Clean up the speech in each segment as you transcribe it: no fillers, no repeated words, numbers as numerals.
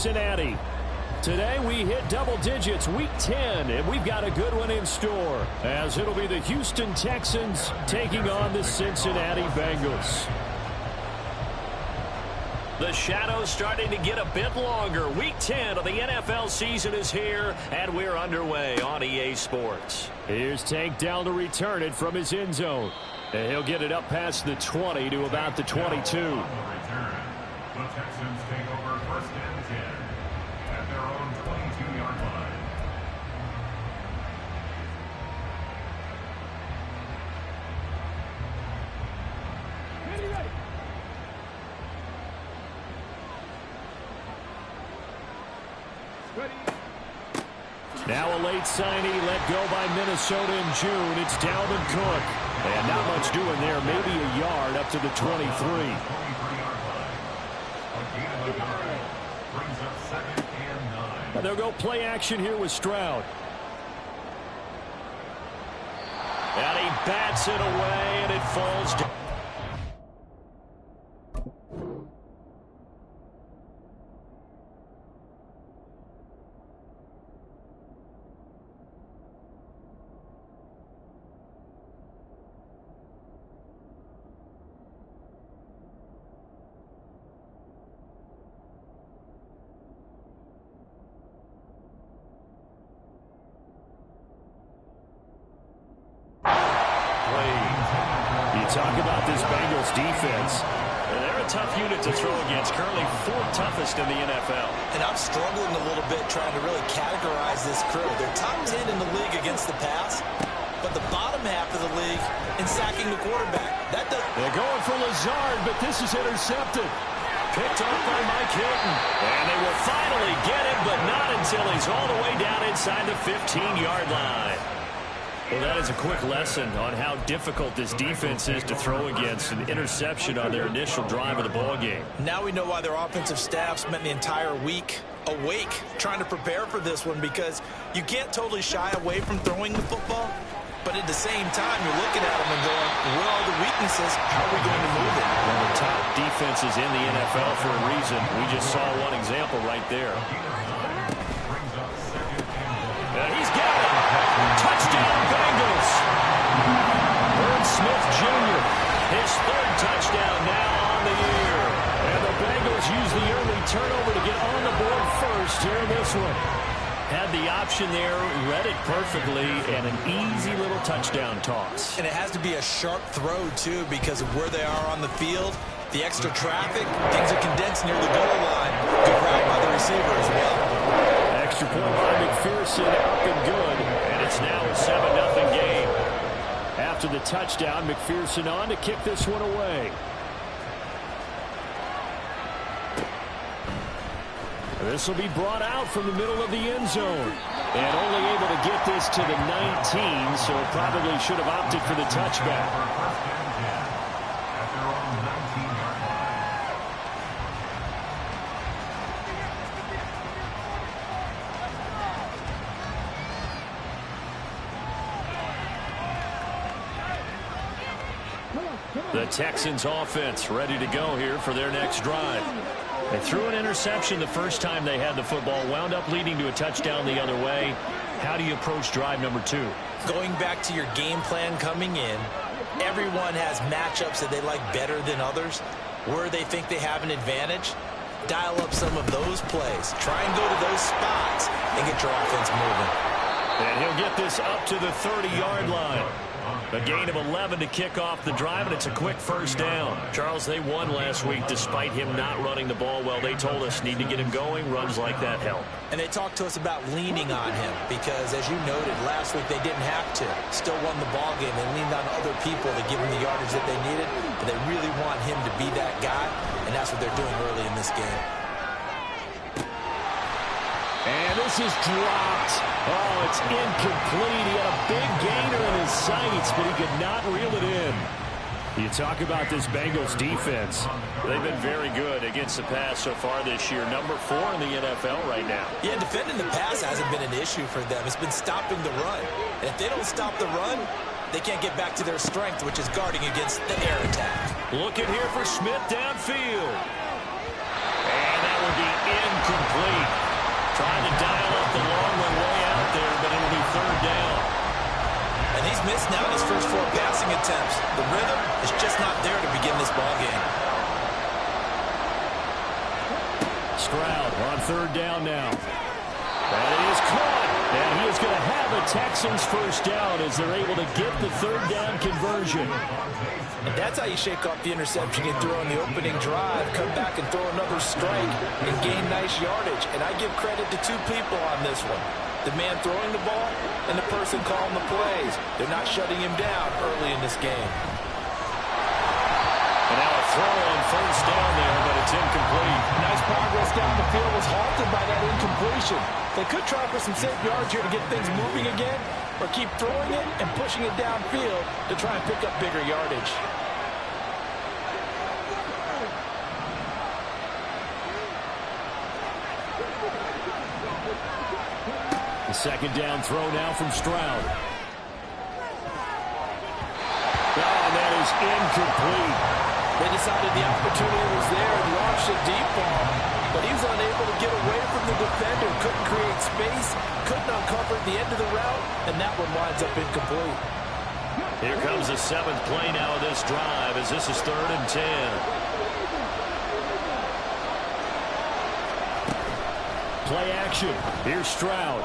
Cincinnati. Today we hit double digits, week 10, and we've got a good one in store, as it'll be the Houston Texans taking on the Cincinnati Bengals. The shadow's starting to get a bit longer. Week 10 of the NFL season is here, and we're underway on EA Sports. Here's Tank down to return it from his end zone. And he'll get it up past the 20 to about the 22. The Texans take over first and 10 at their own 22-yard line. Now a late signee let go by Minnesota in June. It's Dalvin Cook. And not much doing there. Maybe a yard up to the 23. And they'll go play action here with Stroud. And he bats it away, and it falls down. Talk about this Bengals defense. They're a tough unit to throw against, currently 4th toughest in the NFL. And I'm struggling a little bit trying to really categorize this crew. They're top 10 in the league against the pass, but the bottom half of the league in sacking the quarterback. They're going for Lazard, but this is intercepted. Picked off by Mike Hilton. And they will finally get him, but not until he's all the way down inside the 15-yard line. Well, that is a quick lesson on how difficult this defense is to throw against. An interception on their initial drive of the ballgame. Now we know why their offensive staff spent the entire week awake trying to prepare for this one, because you can't totally shy away from throwing the football, but at the same time you're looking at them and going, where are the weaknesses? How are we going to move it? One of the top defenses in the NFL for a reason. We just saw one example right there. And he's got it. Touchdown, Bengals. Herb Smith Jr., his 3rd touchdown now on the year. And the Bengals use the early turnover to get on the board first here in this one. Had the option there, read it perfectly, and an easy little touchdown toss. And it has to be a sharp throw, too, because of where they are on the field. The extra traffic, things are condensed near the goal line. Good route by the receiver as well. Extra point by McPherson, up and good, and it's now a 7-0 game. After the touchdown, McPherson on to kick this one away. This will be brought out from the middle of the end zone. And only able to get this to the 19, so probably should have opted for the touchback. The Texans offense ready to go here for their next drive. They threw an interception the first time they had the football, wound up leading to a touchdown the other way. How do you approach drive number 2? Going back to your game plan coming in, everyone has matchups that they like better than others. Where they think they have an advantage, dial up some of those plays. Try and go to those spots and get your offense moving. And he'll get this up to the 30-yard line. A gain of 11 to kick off the drive, and it's a quick first down. Charles, they won last week despite him not running the ball well. They told us need to get him going. Runs like that help. And they talked to us about leaning on him because, as you noted, last week they didn't have to. Still won the ball game. They leaned on other people to give them the yardage that they needed, but they really want him to be that guy, and that's what they're doing early in this game. And this is dropped. Oh, it's incomplete. He had a big gainer in his sights, but he could not reel it in. You talk about this Bengals defense. They've been very good against the pass so far this year. Number 4 in the NFL right now. Yeah, defending the pass hasn't been an issue for them. It's been stopping the run. And if they don't stop the run, they can't get back to their strength, which is guarding against the air attack. Looking here for Smith downfield. And that would be incomplete. passing attempts. The rhythm is just not there to begin this ball game. Stroud on third down now. That is caught. And he is going to have a Texans first down as they're able to get the third down conversion. And that's how you shake off the interception you threw on the opening drive, come back and throw another strike and gain nice yardage. And I give credit to two people on this one. The man throwing the ball and the person calling the plays. They're not shutting him down early in this game. And now a throw on first down there, but it's incomplete. Nice progress down the field was halted by that incompletion. They could try for some safe yards here to get things moving again, or keep throwing it and pushing it downfield to try and pick up bigger yardage. The second down throw now from Stroud. Oh, that is incomplete. They decided the opportunity was there and launched a deep ball, but he was unable to get away from the defender, couldn't create space, couldn't uncover the end of the route, and that one winds up incomplete. Here comes the seventh play now of this drive as this is 3rd and 10. Play action. Here's Stroud.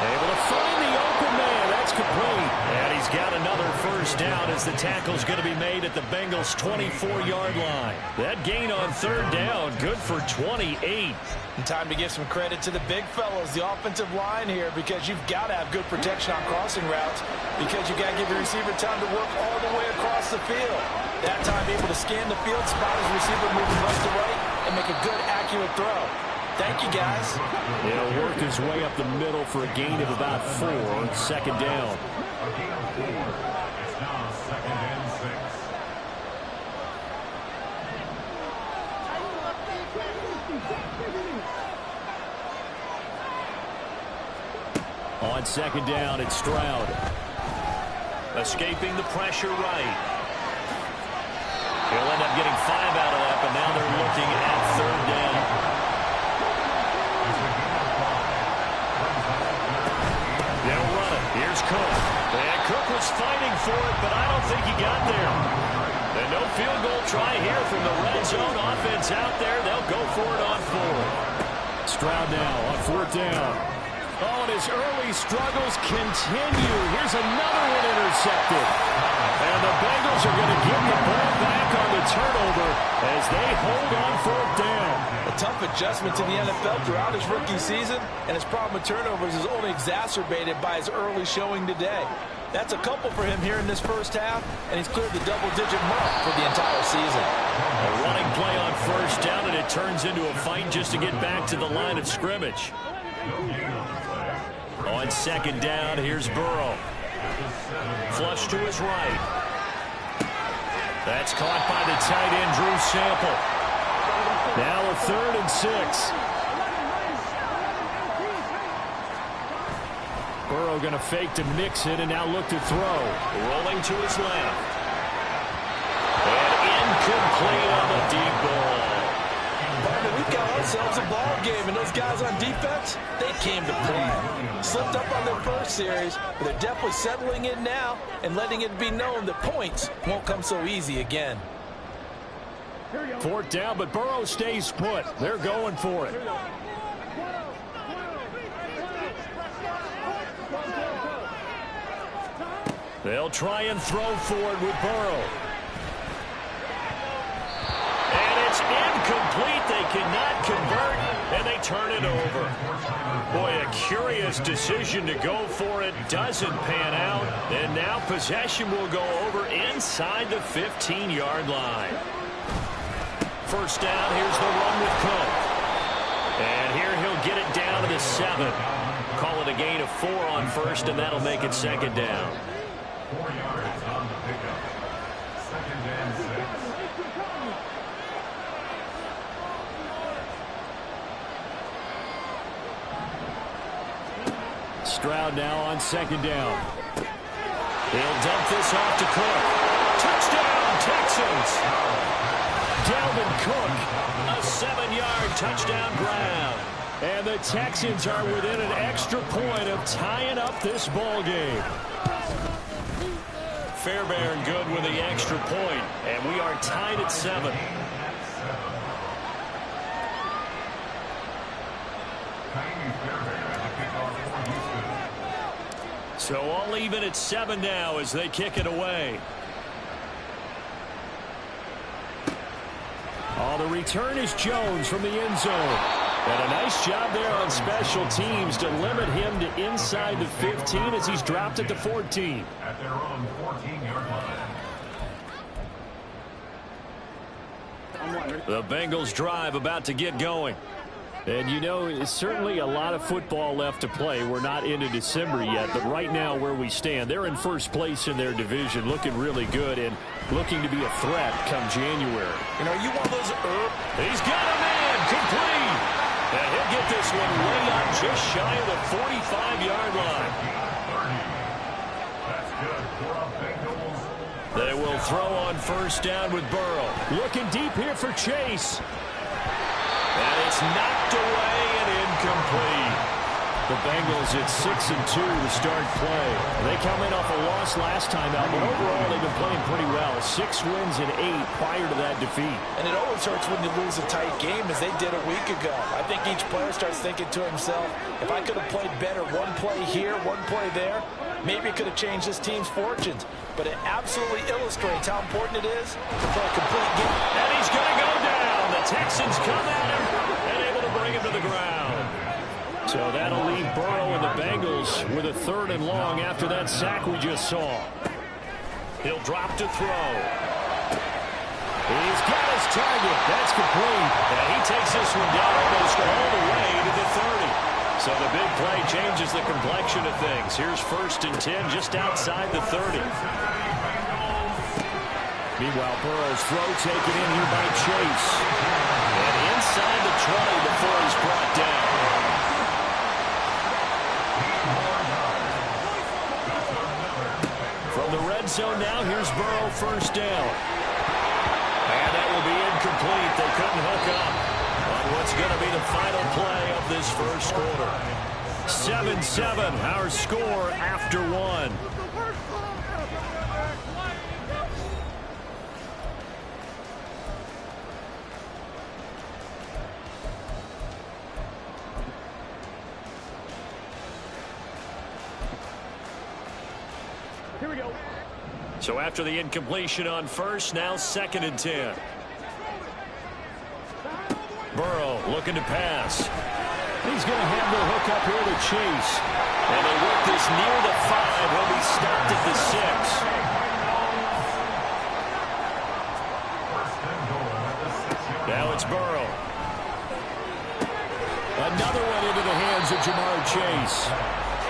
Able to find the open man. That's complete. And he's got another first down as the tackle's going to be made at the Bengals' 24-yard line. That gain on third down, good for 28. And time to give some credit to the big fellas, the offensive line here, because you've got to have good protection on crossing routes, because you've got to give your receiver time to work all the way across the field. That time able to scan the field, spot his receiver moving left to right, and make a good, accurate throw. Thank you, guys. He'll work his way up the middle for a gain of about 4. Second down. A gain of 4. It's now 2nd and 6. On second down, it's Stroud. Escaping the pressure right. He'll end up getting 5 out of that, but now they're looking at third down. They'll run it. Here's Cook. And Cook was fighting for it, but I don't think he got there. And no field goal try here from the red zone offense out there. They'll go for it on 4. Stroud now on 4th down. Oh, and his early struggles continue. Here's another one intercepted. And the Bengals are going to get the ball back on the turnover as they hold on 4th down. A tough adjustment to the NFL throughout his rookie season, and his problem with turnovers is only exacerbated by his early showing today. That's a couple for him here in this first half, and he's cleared the double-digit mark for the entire season. A running play on first down, and it turns into a fight just to get back to the line of scrimmage. On second down, here's Burrow. Flush to his right. That's caught by the tight end, Drew Sample. Now a 3rd and 6. Burrow going to fake to mix it and now look to throw. Rolling to his left. And incomplete on the deep ball. Partner, we've got ourselves a ball game, and those guys on defense, they came to play. Slipped up on their first series, but they're definitely settling in now and letting it be known that points won't come so easy again. 4th down, but Burrow stays put. They're going for it. They'll try and throw forward with Burrow. And it's incomplete. They cannot convert, and they turn it over. Boy, a curious decision to go for it. Doesn't pan out, and now possession will go over inside the 15-yard line. First down, here's the run with Cook. And here he'll get it down to the 7. Call it a gain of 4 on first, and that'll make it second down. 4 yards on the pickup. 2nd and 6. Stroud now on second down. He'll dump this off to Cook. Touchdown, Texans! Dalvin Cook, a 7-yard touchdown grab. And the Texans are within an extra point of tying up this ball game. Fairbairn good with the extra point, and we are tied at 7. So all even at 7 now as they kick it away. Oh, the return is Jones from the end zone. And a nice job there on special teams to limit him to inside the 15 as he's dropped at the 14. At their own 14-yard line. The Bengals drive about to get going. And, you know, it's certainly a lot of football left to play. We're not into December yet, but right now where we stand, they're in first place in their division, looking really good and looking to be a threat come January. You know, you want those He's got a man complete. And he'll get this one way up just shy of the 45-yard line. That's good for a Bengals. They will throw on first down with Burrow. Looking deep here for Chase. And it's knocked away and incomplete. The Bengals at 6-2 to start play. They come in off a loss last time out, but overall they've been playing pretty well. 6 wins and 8 prior to that defeat. And it always hurts when you lose a tight game, as they did a week ago. I think each player starts thinking to himself, if I could have played better one play here, one play there, maybe it could have changed this team's fortunes. But it absolutely illustrates how important it is to play a complete game. And he's going to go down. The Texans come at him and able to bring him to the ground. So that'll leave Burrow and the Bengals with a 3rd and long after that sack we just saw. He'll drop to throw. He's got his target. That's complete. And he takes this one down almost all the way to the 30. So the big play changes the complexion of things. Here's 1st and 10 just outside the 30. Meanwhile, Burrow's throw taken in here by Chase. And inside the 20 before he's brought down. From the red zone now, here's Burrow first down. And that will be incomplete. They couldn't hook up on what's going to be the final play of this first quarter. 7-7, our score after 1. Here we go. So after the incompletion on first, now 2nd and 10. Burrow looking to pass. He's going to have the hook up here to Chase. And they work this near the 5. He'll be stopped at the 6. Now it's Burrow. Another one into the hands of Jamar Chase.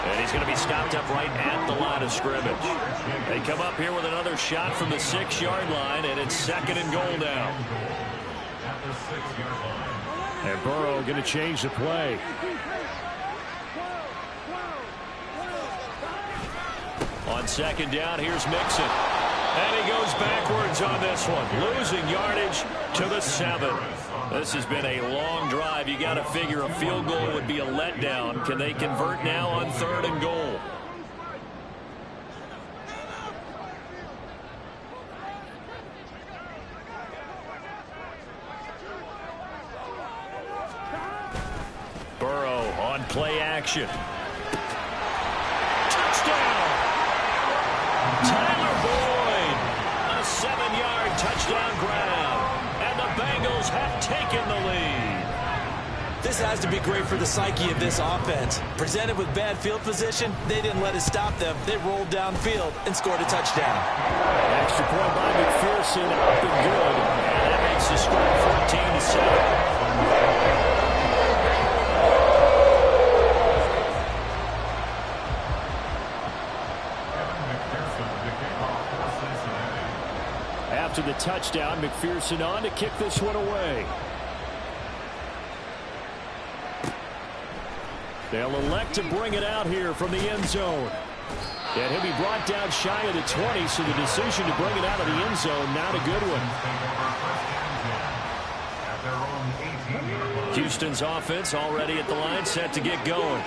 And he's going to be stopped up right at the line of scrimmage. They come up here with another shot from the 6-yard line, and it's 2nd and goal now. And Burrow going to change the play. On 2nd down, here's Mixon. And he goes backwards on this one, losing yardage to the 7. This has been a long drive. You got to figure a field goal would be a letdown. Can they convert now on 3rd and goal? Burrow on play action. Touchdown! Tyler Boyd, a 7-yard touchdown grab. And the Bengals have taken the lead. This has to be great for the psyche of this offense. Presented with bad field position, they didn't let it stop them. They rolled downfield and scored a touchdown. Extra point by McPherson, up and good. And that makes the score 14-7. After the touchdown, McPherson on to kick this one away. They'll elect to bring it out here from the end zone. And he'll be brought down shy of the 20, so the decision to bring it out of the end zone, not a good one. At their own 18-yard line. Houston's offense already at the line, set to get going.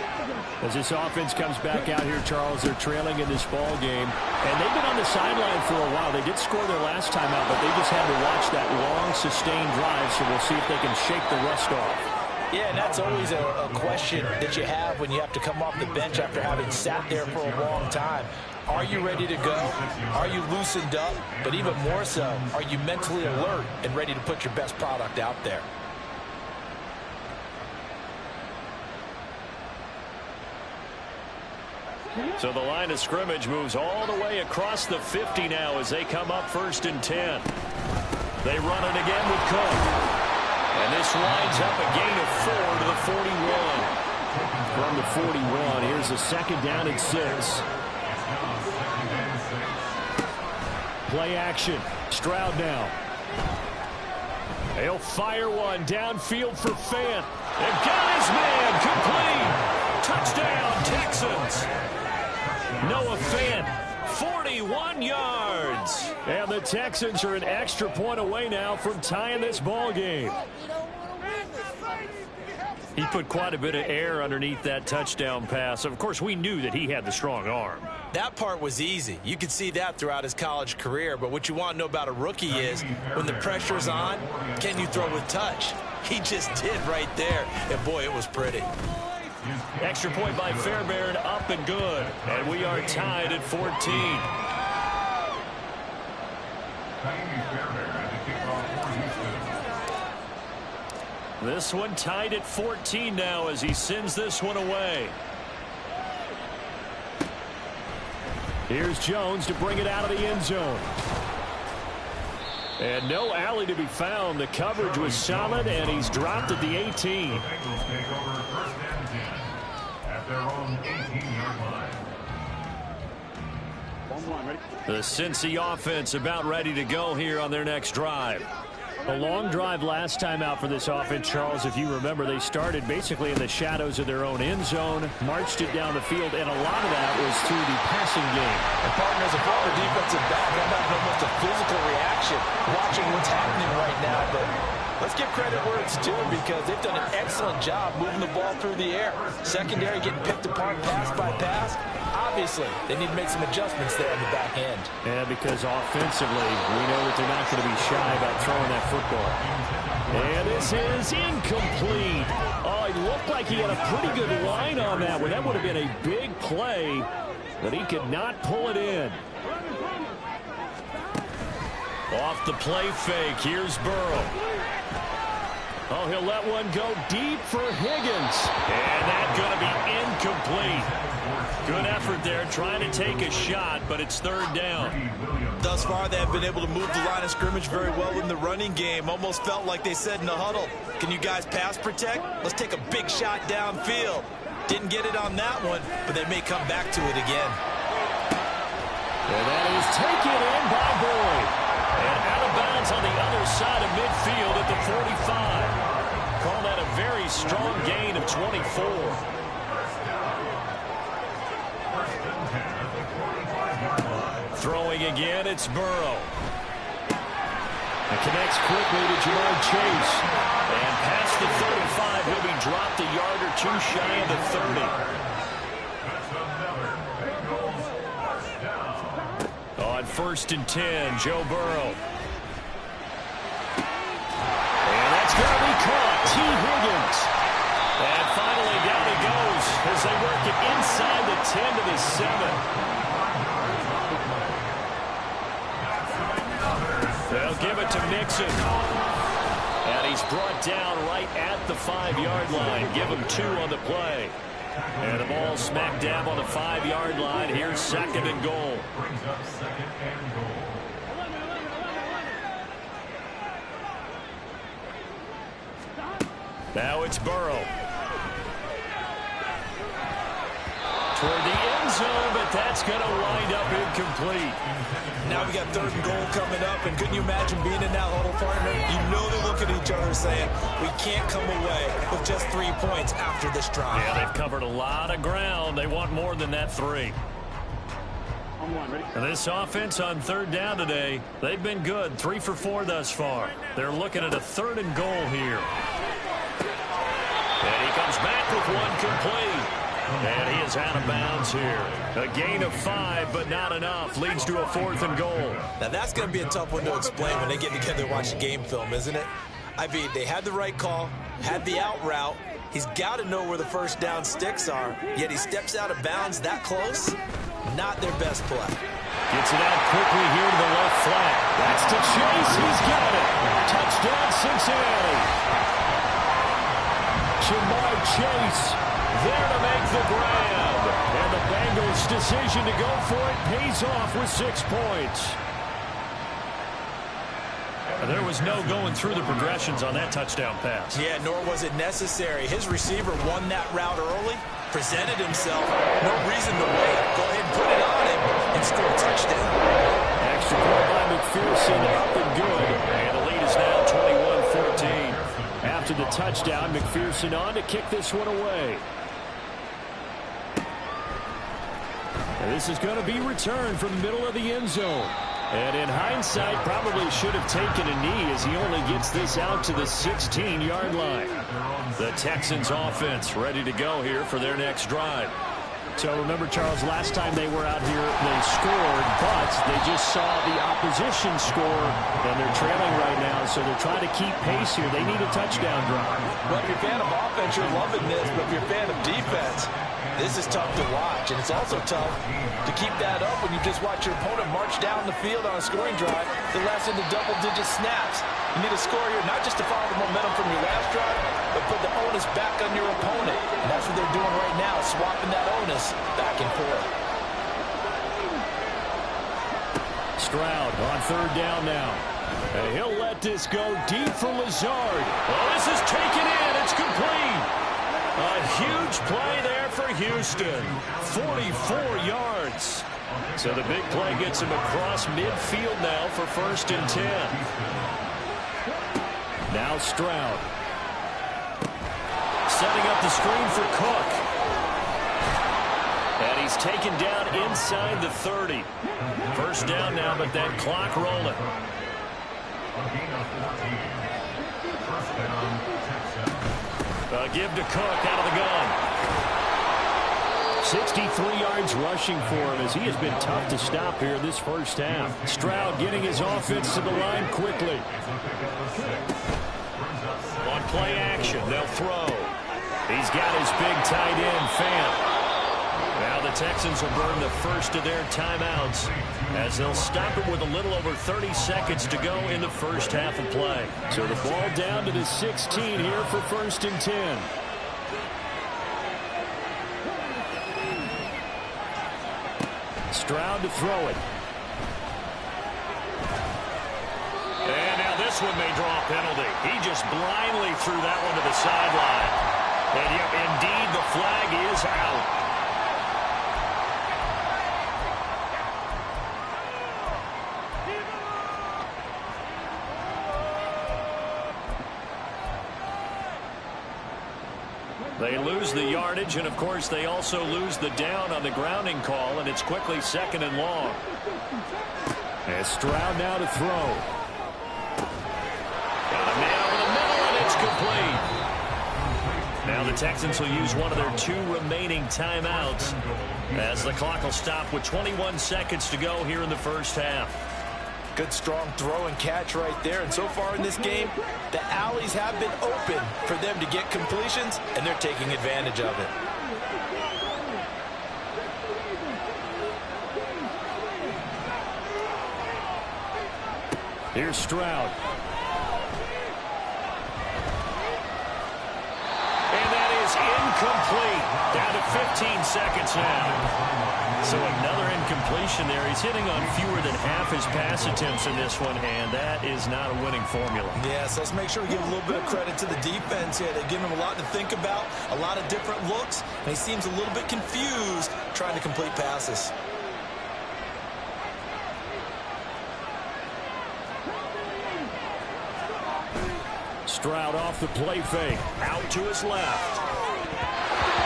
As this offense comes back out here, Charles, they're trailing in this ball game. And they've been on the sideline for a while. They did score their last time out, but they just had to watch that long, sustained drive, so we'll see if they can shake the rust off. Yeah, and that's always a question that you have when you have to come off the bench after having sat there for a long time. Are you ready to go? Are you loosened up? But even more so, are you mentally alert and ready to put your best product out there? So the line of scrimmage moves all the way across the 50 now as they come up 1st and 10. They run it again with Cook. And this winds up a gain of 4 to the 41. From the 41, here's a 2nd down and 6. Play action. Stroud now. He'll fire one downfield for Fant. They've got his man. Complete. Touchdown, Texans. Noah Fant, 41 yards. And the Texans are an extra point away now from tying this ball game. He put quite a bit of air underneath that touchdown pass. Of course, we knew that he had the strong arm. That part was easy. You could see that throughout his college career. But what you want to know about a rookie is when the pressure's on, can you throw with touch? He just did right there. And, boy, it was pretty. Extra point by Fairbairn, up and good. And we are tied at 14. This one tied at 14 now as he sends this one away. Here's Jones to bring it out of the end zone. And no alley to be found. The coverage was solid, and he's dropped at the 18. The Bengals take over 1st and 10 at their own 18-yard line. The Cincy offense about ready to go here on their next drive. A long drive last time out for this offense, Charles. If you remember, they started basically in the shadows of their own end zone, marched it down the field, and a lot of that was through the passing game. And partner, as a former defensive back, I'm having almost a physical reaction watching what's happening right now. But let's give credit where it's due because they've done an excellent job moving the ball through the air. Secondary getting picked apart pass by pass. Obviously, they need to make some adjustments there on the back end. Yeah, because offensively, we know that they're not going to be shy about throwing that football. And this is incomplete. Oh, it looked like he had a pretty good line on that one. That would have been a big play, but he could not pull it in. Off the play fake, here's Burrow. Oh, he'll let one go deep for Higgins. And that's going to be incomplete. Good effort there, trying to take a shot, but it's 3rd down. Thus far, they have been able to move the line of scrimmage very well in the running game. Almost felt like they said in the huddle, can you guys pass protect? Let's take a big shot downfield. Didn't get it on that one, but they may come back to it again. And that is taken in by Boyd. And out of bounds on the other side of midfield at the 45. Call that a very strong gain of 24. Throwing again, it's Burrow. It connects quickly to Jamar Chase. And past the 35, he'll be dropped a yard or two shy of the 30. On 1st and 10, Joe Burrow. And that's going to be caught. T. Higgins. And finally down he goes as they work it inside the 10 to the 7. They'll give it to Mixon. And he's brought down right at the 5-yard line. Give him 2 on the play. And the ball smack dab on the 5-yard line. Here's 2nd and goal. Brings up 2nd and goal. Now it's Burrow. Toward the end zone, but that's going to wind up incomplete. Now we got 3rd and goal coming up, and couldn't you imagine being in that huddle, partner? You know they're looking at each other saying, we can't come away with just 3 points after this drive. Yeah, they've covered a lot of ground. They want more than that 3. And this offense on 3rd down today, they've been good. 3 for 4 thus far. They're looking at a 3rd and goal here. comes back with one complete. And he is out of bounds here. A gain of 5, but not enough. Leads to a 4th and goal. Now, that's going to be a tough one to explain when they get together and watch the game film, isn't it? I mean, they had the right call, had the out route. He's got to know where the first down sticks are, yet he steps out of bounds that close. Not their best play. Gets it out quickly here to the left flat. That's to Chase. He's got it. Touchdown, Cincinnati. Jamar Chase there to make the grab. And the Bengals' decision to go for it pays off with 6 points. There was no going through the progressions on that touchdown pass. Yeah, nor was it necessary. His receiver won that route early, presented himself. No reason to wait. Go ahead and put it on him and score a touchdown. Extra point by McPherson, up and good. And the lead is now 21-14. After the touchdown, McPherson on to kick this one away. And this is going to be returned from the middle of the end zone. And in hindsight, probably should have taken a knee as he only gets this out to the 16-yard line. The Texans offense ready to go here for their next drive. So remember, Charles, last time they were out here, they scored, but they just saw the opposition score, and they're trailing right now, so they're trying to keep pace here. They need a touchdown drive. Well, if you're a fan of offense, you're loving this, but if you're a fan of defense, this is tough to watch, and it's also tough to keep that up when you just watch your opponent march down the field on a scoring drive. The last in the double-digit snaps. You need a score here, not just to follow the momentum from your last drive, but put the onus back on your opponent. And that's what they're doing right now, swapping that onus back and forth. Stroud on 3rd down now. And he'll let this go deep for Lazard. Well, this is taken in. It's complete. A huge play there for Houston. 44 yards. So the big play gets him across midfield now for 1st and 10. Now Stroud. Setting up the screen for Cook. And he's taken down inside the 30. 1st down now, but that clock rolling. Give to Cook out of the gun. 63 yards rushing for him as he has been tough to stop here this 1st half. Stroud getting his offense to the line quickly. On play action, they'll throw. He's got his big tight end, Fant. Now the Texans will burn the first of their timeouts as they'll stop it with a little over 30 seconds to go in the 1st half of play. So the ball down to the 16 here for 1st and 10. Stroud to throw it. And now this one may draw a penalty. He just blindly threw that one to the sideline. And yep, indeed, the flag is out. They lose the yardage, and of course they also lose the down on the grounding call, and it's quickly 2nd and long. And Stroud now to throw. Got a man over the middle, and it's complete. Now the Texans will use one of their 2 remaining timeouts as the clock will stop with 21 seconds to go here in the 1st half. Good, strong throw and catch right there. And so far in this game, the alleys have been open for them to get completions, and they're taking advantage of it. Here's Stroud. And that is incomplete. Down to 15 seconds now. So another incompletion there. He's hitting on fewer than half his pass attempts in this one, and that is not a winning formula. Yes, let's make sure we give a little bit of credit to the defense here. They're giving him a lot to think about, a lot of different looks, and he seems a little bit confused trying to complete passes. Stroud off the play fake. Out to his left.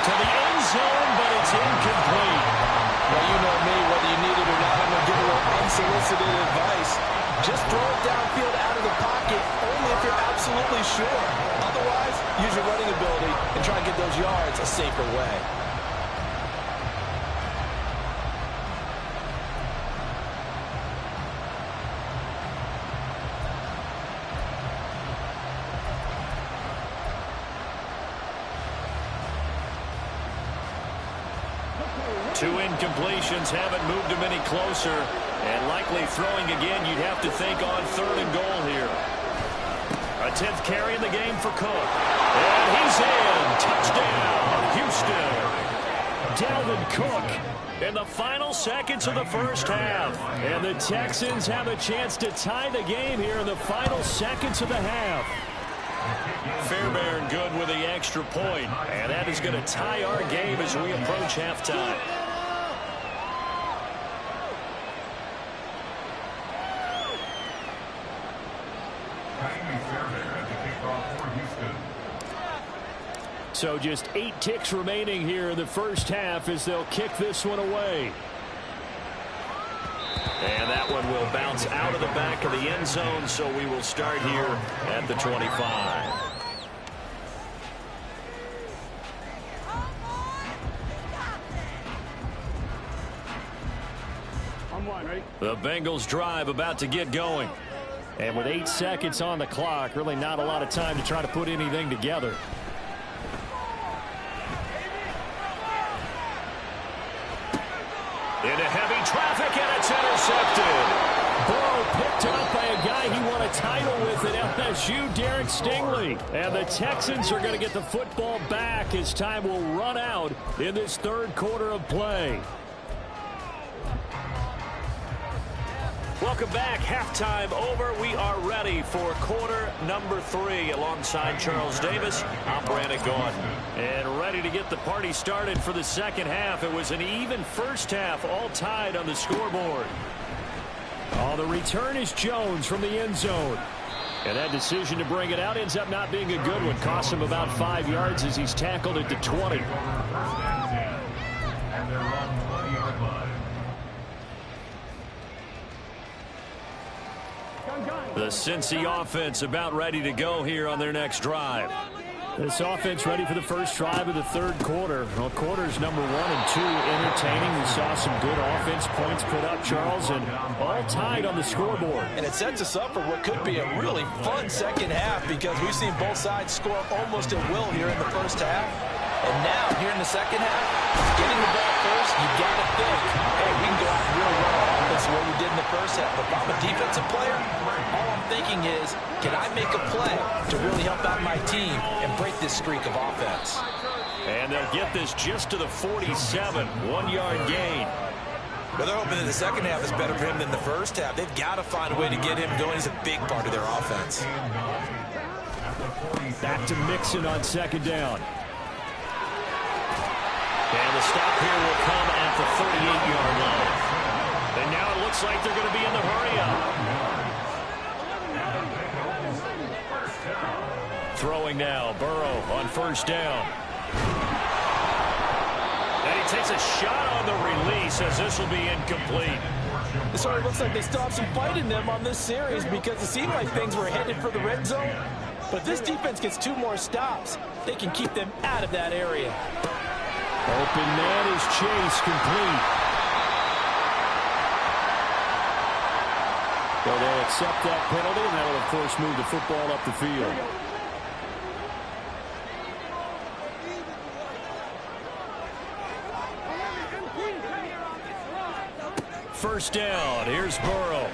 To the end zone, but it's incomplete. Well, you know me, whether you need it or not, I'm going to give a little unsolicited advice. Just throw it downfield out of the pocket, only if you're absolutely sure. Otherwise, use your running ability and try and get those yards a safer way. Two incompletions haven't moved him any closer, and likely throwing again, you'd have to think on 3rd and goal here. A 10th carry in the game for Cook. And he's in. Touchdown, Houston. Dalvin Cook in the final seconds of the first half. And the Texans have a chance to tie the game here in the final seconds of the half. Fairbairn good with the extra point, and that is going to tie our game as we approach halftime. So just 8 ticks remaining here in the first half as they'll kick this one away. And that one will bounce out of the back of the end zone, so we will start here at the 25. The Bengals drive about to get going. And with 8 seconds on the clock, really not a lot of time to try to put anything together. Into heavy traffic, and it's intercepted. Burrow picked up by a guy he won a title with at LSU, Derek Stingley. And the Texans are going to get the football back as time will run out in this 3rd quarter of play. Welcome back. Halftime over. We are ready for quarter number 3 alongside Charles Davis. I'm Brandon Gaudin. And ready to get the party started for the second half. It was an even first half, all tied on the scoreboard. The return is Jones from the end zone. And that decision to bring it out ends up not being a good one. Costs him about 5 yards as he's tackled at the 20. And they're on the 20-yard line. The Cincy offense about ready to go here on their next drive. This offense ready for the first drive of the 3rd quarter. Well, quarters number 1 and 2 entertaining. We saw some good offense points put up, Charles, and all tied on the scoreboard. And it sets us up for what could be a really fun second half because we've seen both sides score almost at will here in the first half. And now, here in the second half, getting the ball first, you got to think, hey, we can go out and really run our offense the way we did in the first half. But if I'm a defensive player, all I'm thinking is, can I make a play to really help out my team and break this streak of offense? And they'll get this just to the 47, 1-yard gain. Well, they're hoping that the second half is better for him than the first half. They've got to find a way to get him going. He's a big part of their offense. Back to Mixon on second down. And the stop here will come at the 38-yard line. And now it looks like they're going to be in the hurry-up. Throwing now, Burrow on first down. And he takes a shot on the release as this will be incomplete. It sort of looks like they still have some fight in them on this series because it seemed like things were headed for the red zone. But if this defense gets 2 more stops, they can keep them out of that area. Open man is Chase, complete. So they'll accept that penalty, and that will, of course, move the football up the field. First down, here's Burrow.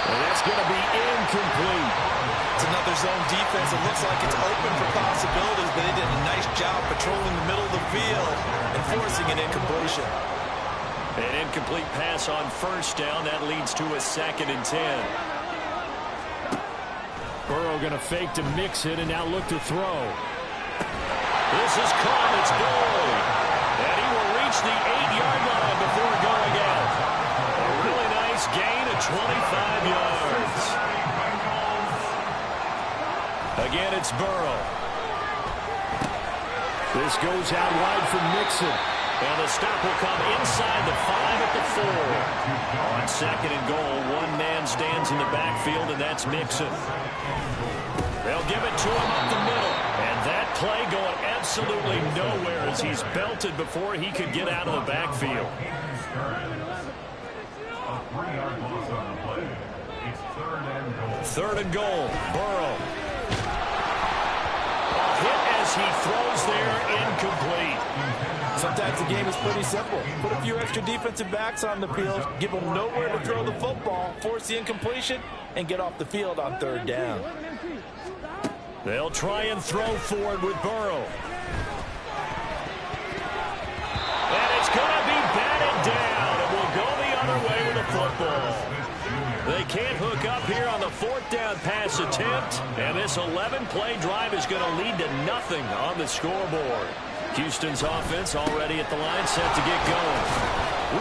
And that's going to be incomplete. It's another zone defense. It looks like it's open for possibilities, but they did a nice job patrolling the middle of the field and forcing an incompletion. An incomplete pass on first down. That leads to a 2nd and 10. Burrow going to fake to mix it and now look to throw. This is caught. It's Boyd. And he will reach the 8-yard line before going out. A really nice gain of 25 yards. Again, it's Burrow. This goes out wide for Mixon. And the stop will come inside the 5 at the 4. On 2nd and goal, one man stands in the backfield, and that's Mixon. to him up the middle. And that play going absolutely nowhere as he's belted before he could get out of the backfield. A 3-yard loss on the play. It's 3rd and goal. 3rd and goal. Burrow. A hit as he throws there, incomplete. Sometimes the game is pretty simple. Put a few extra defensive backs on the field, give them nowhere to throw the football, force the incompletion, and get off the field on 3rd down. They'll try and throw forward with Burrow. And it's going to be batted down. It will go the other way with the football. They can't hook up here on the 4th down pass attempt. And this 11-play drive is going to lead to nothing on the scoreboard. Houston's offense already at the line, set to get going.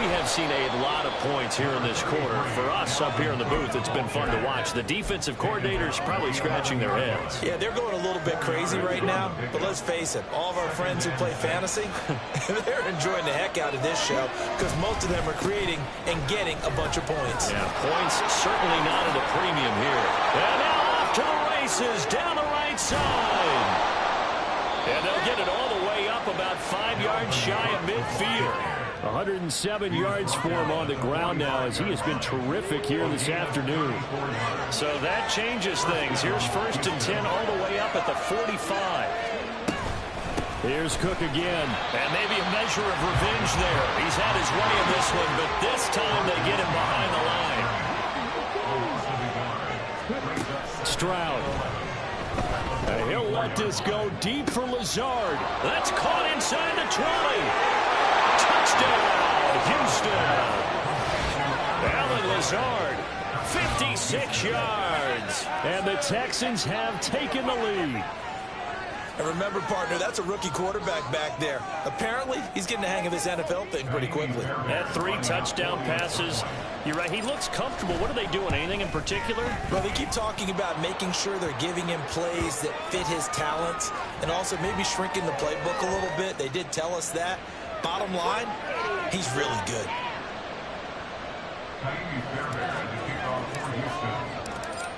We have seen a lot of points here in this quarter. For us up here in the booth, it's been fun to watch. The defensive coordinators probably scratching their heads. Yeah, they're going a little bit crazy right now. But let's face it, all of our friends who play fantasy, they're enjoying the heck out of this show because most of them are creating and getting a bunch of points. Yeah, points certainly not at a premium here. And now off to the races down the right side. And they'll get it all the way up about 5 yards shy of midfield. 107 yards for him on the ground now as he has been terrific here this afternoon. So that changes things. Here's 1st and 10 all the way up at the 45. Here's Cook again. And maybe a measure of revenge there. He's had his way in this one, but this time they get him behind the line. Stroud. And he'll let this go deep for Lazard. That's caught inside the 20. Touchdown, Houston. Alan Lazard, 56 yards. And the Texans have taken the lead. And remember, partner, that's a rookie quarterback back there. Apparently, he's getting the hang of this NFL thing pretty quickly. Had 3 touchdown passes. You're right, he looks comfortable. What are they doing? Anything in particular? Well, they keep talking about making sure they're giving him plays that fit his talents and also maybe shrinking the playbook a little bit. They did tell us that. Bottom line, he's really good.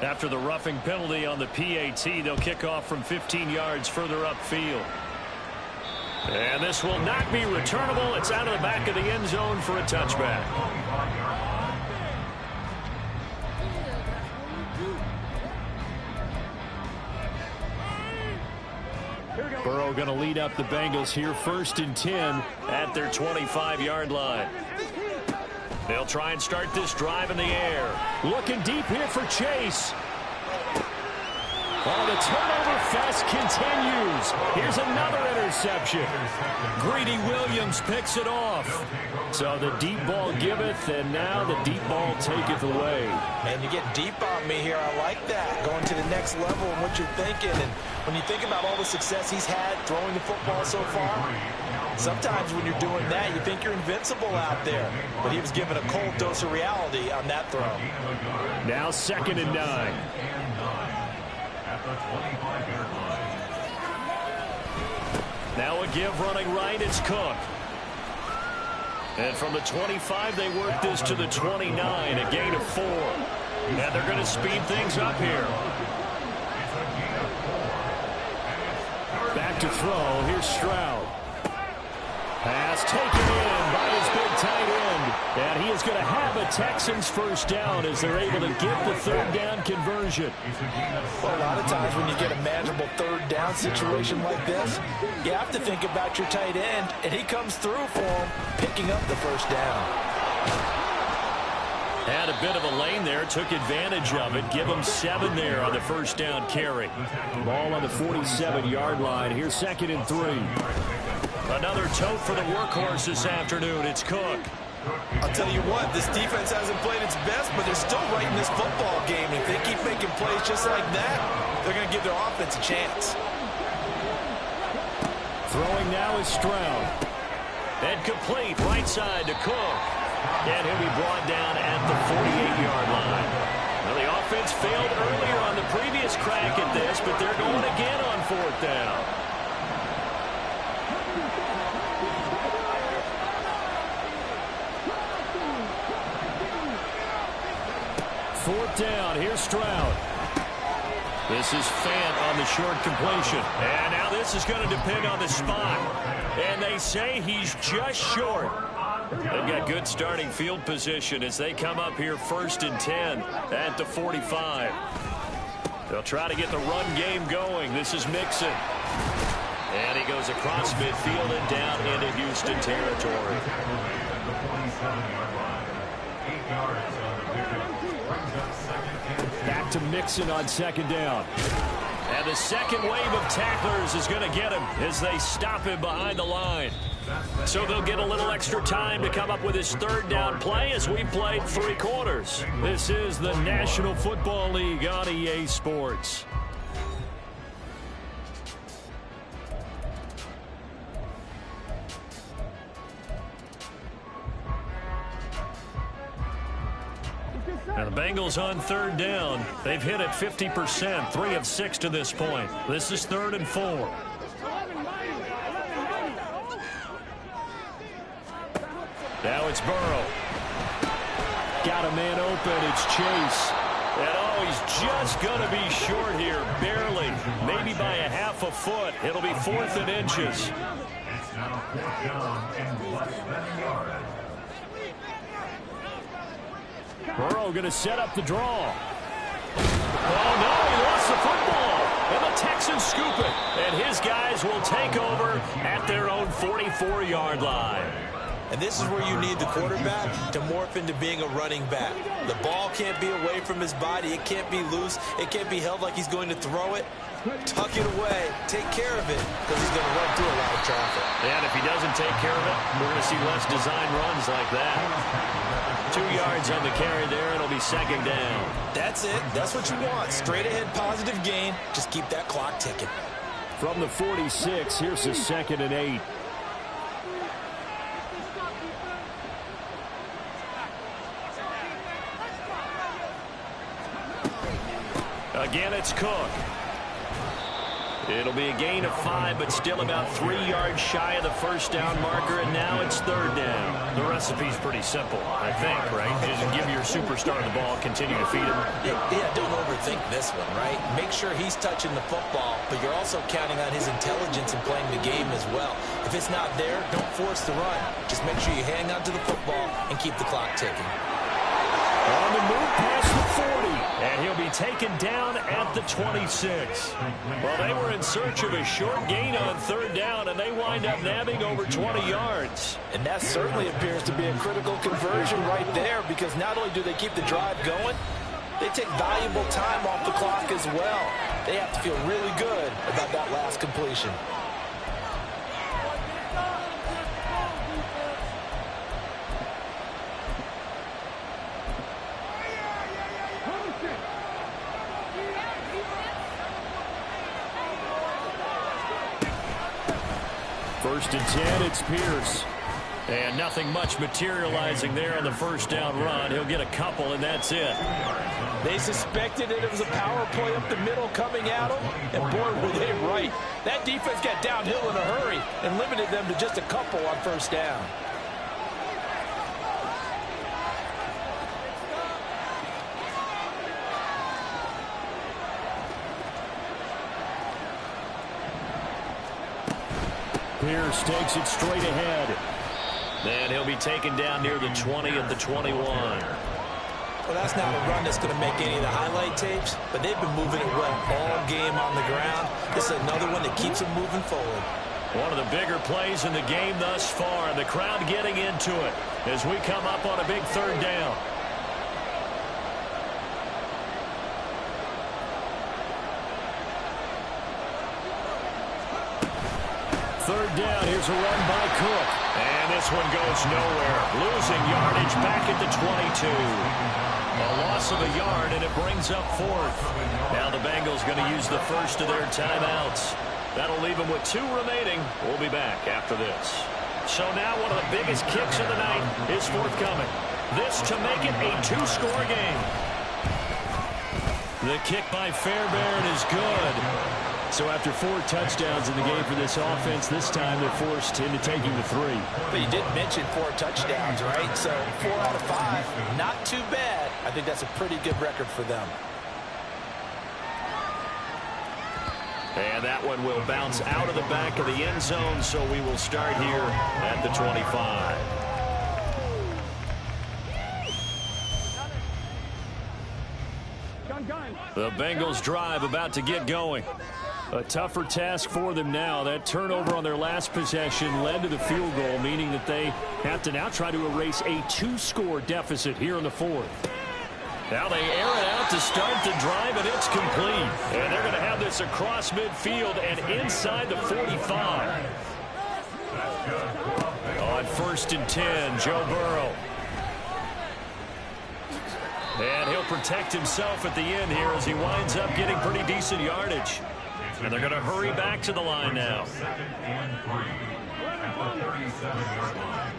After the roughing penalty on the PAT, they'll kick off from 15 yards further upfield. And this will not be returnable. It's out of the back of the end zone for a touchback. Burrow going to lead up the Bengals here, 1st and 10 at their 25-yard line. They'll try and start this drive in the air. Looking deep here for Chase. Oh, the turnover fest continues. Here's another interception. Greedy Williams picks it off. So the deep ball giveth, and now the deep ball taketh away. Man, you get deep on me here. I like that. Going to the next level and what you're thinking. And when you think about all the success he's had throwing the football so far, sometimes when you're doing that, you think you're invincible out there. But he was given a cold dose of reality on that throw. Now 2nd and 9. Now a give running right, it's Cook. And from the 25, they work this to the 29, a gain of 4. And they're going to speed things up here. Back to throw, here's Stroud. Pass taken in by his big tight end. And he is going to have a Texans 1st down as they're able to get the 3rd down conversion. Well, a lot of times when you get a manageable 3rd down situation like this, you have to think about your tight end, and he comes through for him, picking up the 1st down. Had a bit of a lane there, took advantage of it. Give him 7 there on the 1st down carry. Ball on the 47-yard line. Here's 2nd and 3. Another tote for the workhorse this afternoon. It's Cook. I'll tell you what, this defense hasn't played its best, but they're still right in this football game. If they keep making plays just like that, they're going to give their offense a chance. Throwing now is Stroud. And complete, right side to Cook. And he'll be brought down at the 48-yard line. Well, the offense failed earlier on the previous crack at this, but they're going again on 4th down. Fourth down, here's Stroud. This is Fant on the short completion. And now this is going to depend on the spot. And they say he's just short. They've got good starting field position as they come up here 1st and 10 at the 45. They'll try to get the run game going. This is Mixon. And he goes across midfield and down into Houston territory. Back to Mixon on 2nd down. And the second wave of tacklers is going to get him as they stop him behind the line. So they'll get a little extra time to come up with his 3rd down play as we played 3 quarters. This is the National Football League on EA Sports. Now the Bengals on 3rd down. They've hit it 50%, 3 of 6 to this point. This is 3rd and 4. Now it's Burrow. Got a man open. It's Chase. And oh, he's just going to be short here, barely, maybe by a half a foot. It'll be 4th and inches. It's now 4th down and less than a yard. Burrow going to set up the draw. Oh, no, he lost the football. And the Texans scoop it. And his guys will take over at their own 44-yard line. And this is where you need the quarterback to morph into being a running back. The ball can't be away from his body. It can't be loose. It can't be held like he's going to throw it. Tuck it away. Take care of it because he's going to run through a lot of traffic. And if he doesn't take care of it, we're going to see less design runs like that. 2 yards on the carry there. It'll be 2nd down. That's it. That's what you want. Straight ahead positive gain. Just keep that clock ticking. From the 46, here's a 2nd and 8. Again, it's Cook. It'll be a gain of 5, but still about 3 yards shy of the 1st down marker, and now it's 3rd down. The recipe's pretty simple, I think, right? Just give your superstar the ball, continue to feed him. Yeah, don't overthink this one, right? Make sure he's touching the football, but you're also counting on his intelligence in playing the game as well. If it's not there, don't force the run. Just make sure you hang on to the football and keep the clock ticking. On the move past the 40. And he'll be taken down at the 26. Well, they were in search of a short gain on 3rd down, and they wind up nabbing over 20 yards. And that certainly appears to be a critical conversion right there, because not only do they keep the drive going, they take valuable time off the clock as well. They have to feel really good about that last completion. First and 10, it's Pierce. And nothing much materializing there on the 1st down run. He'll get a couple, and that's it. They suspected it was a power play up the middle coming at them, and boy, were they right. That defense got downhill in a hurry and limited them to just a couple on 1st down. Pierce takes it straight ahead. And he'll be taken down near the 20 of the 21. Well, that's not a run that's going to make any of the highlight tapes, but they've been moving it well all game on the ground. This is another one that keeps them moving forward. One of the bigger plays in the game thus far. The crowd getting into it as we come up on a big 3rd down. Third down, here's a run by Cook. And this one goes nowhere. Losing yardage back at the 22. A loss of a yard, and it brings up 4th. Now the Bengals going to use the first of their timeouts. That'll leave them with 2 remaining. We'll be back after this. So now one of the biggest kicks of the night is forthcoming. This to make it a 2-score game. The kick by Fairbairn is good. So after 4 touchdowns in the game for this offense, this time they're forced into taking the 3. But you did mention 4 touchdowns, right? So 4 out of 5, not too bad. I think that's a pretty good record for them. And that one will bounce out of the back of the end zone, so we will start here at the 25. The Bengals drive about to get going. A tougher task for them now. That turnover on their last possession led to the field goal, meaning that they have to now try to erase a 2-score deficit here in the fourth. Now they air it out to start the drive, and it's complete. And they're going to have this across midfield and inside the 45. On 1st and 10, Joe Burrow. And he'll protect himself at the end here as he winds up getting pretty decent yardage. And they're going to hurry back to the line now. 2nd and 3 at the 37-yard line.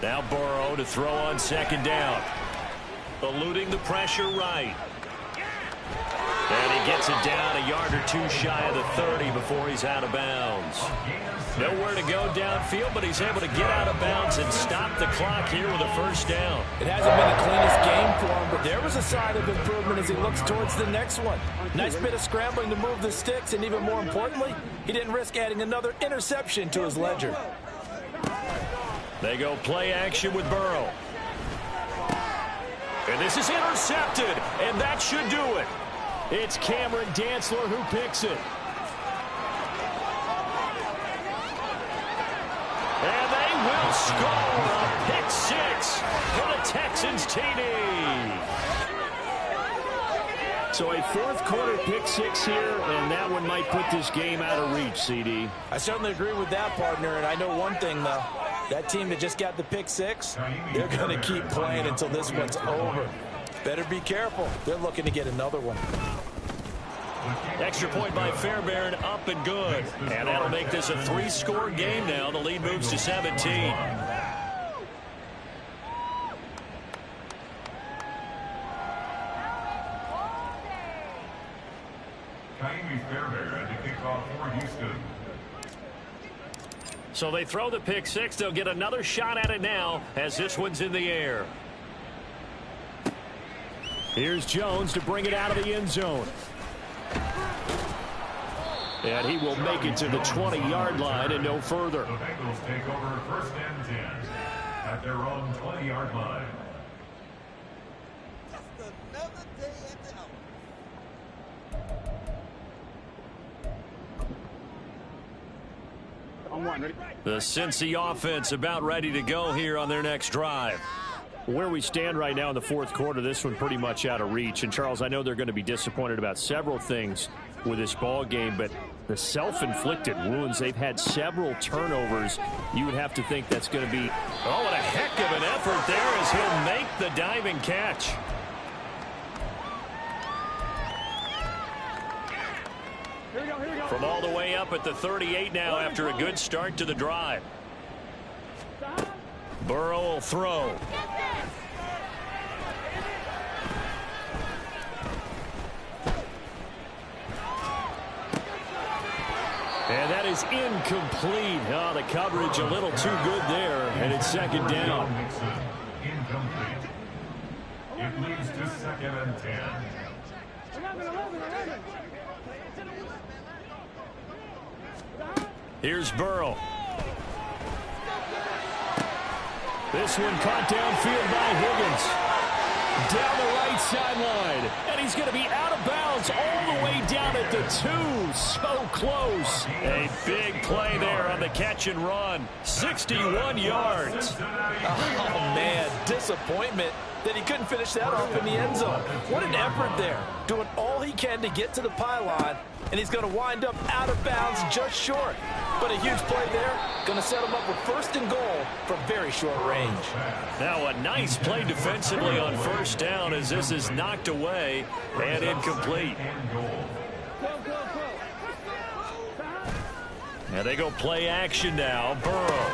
Now Burrow to throw on 2nd down. Eluding the pressure right. And he gets it down a yard or two shy of the 30 before he's out of bounds. Nowhere to go downfield, but he's able to get out of bounds and stop the clock here with a 1st down. It hasn't been the cleanest game for him, but there was a sign of improvement as he looks towards the next one. Nice bit of scrambling to move the sticks, and even more importantly, he didn't risk adding another interception to his ledger. They go play action with Burrow. And this is intercepted, and that should do it. It's Cameron Dantzler who picks it. And they will score a pick 6 for the Texans TD. So a 4th quarter pick 6 here, and that one might put this game out of reach, CD. I certainly agree with that, partner, and I know one thing, though. That team that just got the pick 6, they're going to keep playing until this one's over. Better be careful. They're looking to get another one. Extra point by Fairbairn, up and good. And that'll make this a 3-score game now. The lead moves to 17. Fairbairn to kick off for Houston. So they throw the pick 6. They'll get another shot at it now as this one's in the air. Here's Jones to bring it out of the end zone. And he will make it to the 20-yard line and no further. The Bengals take over 1st and 10 at their own 20-yard line. The Cincy offense about ready to go here on their next drive. Where we stand right now in the 4th quarter, this one pretty much out of reach. And, Charles, I know they're going to be disappointed about several things with this ball game, but the self-inflicted wounds, they've had several turnovers. You would have to think that's going to be, oh, what a heck of an effort there as he'll make the diving catch. From all the way up at the 38 now after a good start to the drive. Burrow will throw. And that is incomplete. Oh, the coverage a little too good there, and it's 2nd down. Incomplete. It leads to 2nd and 10. Here's Burrow. This one caught downfield by Higgins. Down the right sideline. And he's going to be out of bounds all the way down at the 2. So close. A big play there on the catch and run. 61 yards. Oh, man, disappointment that he couldn't finish that off in the end zone. What an effort there. Doing all he can to get to the pylon, and he's going to wind up out of bounds just short. But a huge play there. Going to set him up with 1st and goal from very short range. Now a nice play defensively on 1st down as this is knocked away and incomplete. Now they go play action now. Burrow.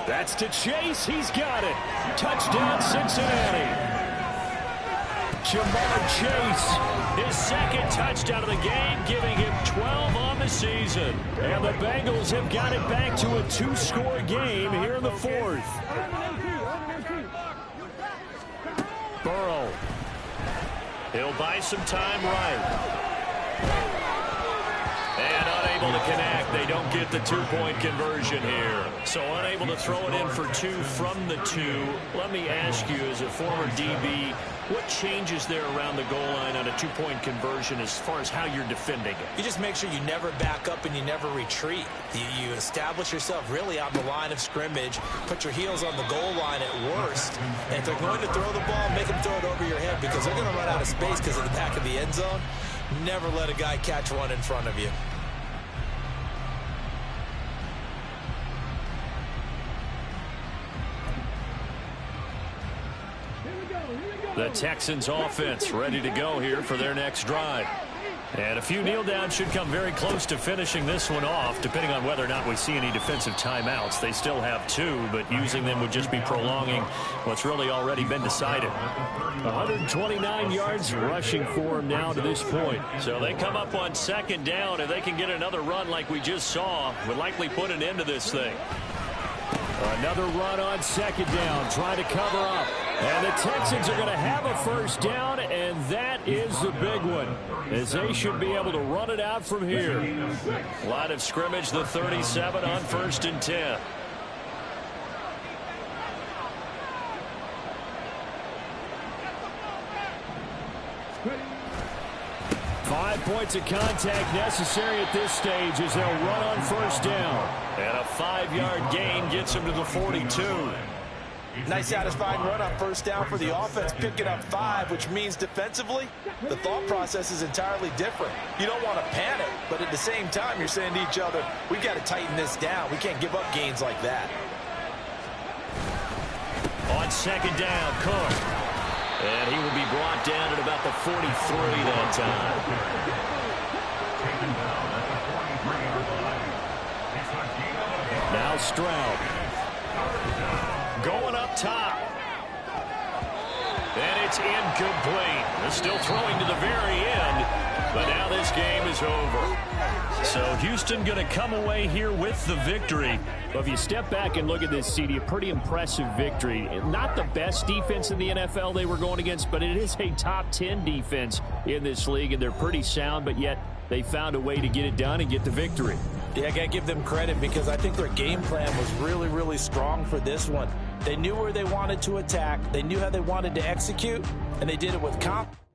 That's to Chase. He's got it. Touchdown, Cincinnati. Jamar Chase, his 2nd touchdown of the game, giving him 12 on the season. And the Bengals have got it back to a 2-score game here in the 4th. Burrow. He'll buy some time right. And unable to connect. They don't get the two-point conversion here. So unable to throw it in for two from the two. Let me ask you, as a former DB, what changes there around the goal line on a two-point conversion as far as how you're defending it? You just make sure you never back up and you never retreat. You establish yourself really on the line of scrimmage, put your heels on the goal line at worst. And if they're going to throw the ball, make them throw it over your head because they're going to run out of space because of the back of the end zone. Never let a guy catch one in front of you. The Texans offense ready to go here for their next drive. And a few kneel downs should come very close to finishing this one off, depending on whether or not we see any defensive timeouts. They still have 2, but using them would just be prolonging what's really already been decided. 129 yards rushing for him now to this point. So they come up on second down, and they can get another run like we just saw. Would likely put an end to this thing. Another run on second down, trying to cover up. And the Texans are going to have a first down, and that is the big one, as they should be able to run it out from here. Line of scrimmage, the 37 on 1st and 10. Five points of contact necessary at this stage as they'll run on first down. And a 5-yard gain gets him to the 42. Nice satisfying run on first down for the offense, picking up 5, which means defensively, the thought process is entirely different. You don't want to panic, but at the same time, you're saying to each other, we've got to tighten this down. We can't give up gains like that. On second down, Cook. And he will be brought down at about the 43 that time. Now Stroud. Going up top. And it's incomplete. They're still throwing to the very end, but now this game is over. So Houston going to come away here with the victory. Well, if you step back and look at this, CD, a pretty impressive victory. Not the best defense in the NFL they were going against, but it is a top 10 defense in this league, and they're pretty sound, but yet they found a way to get it done and get the victory. Yeah, I got to give them credit because I think their game plan was really, really strong for this one. They knew where they wanted to attack. They knew how they wanted to execute, and they did it with confidence.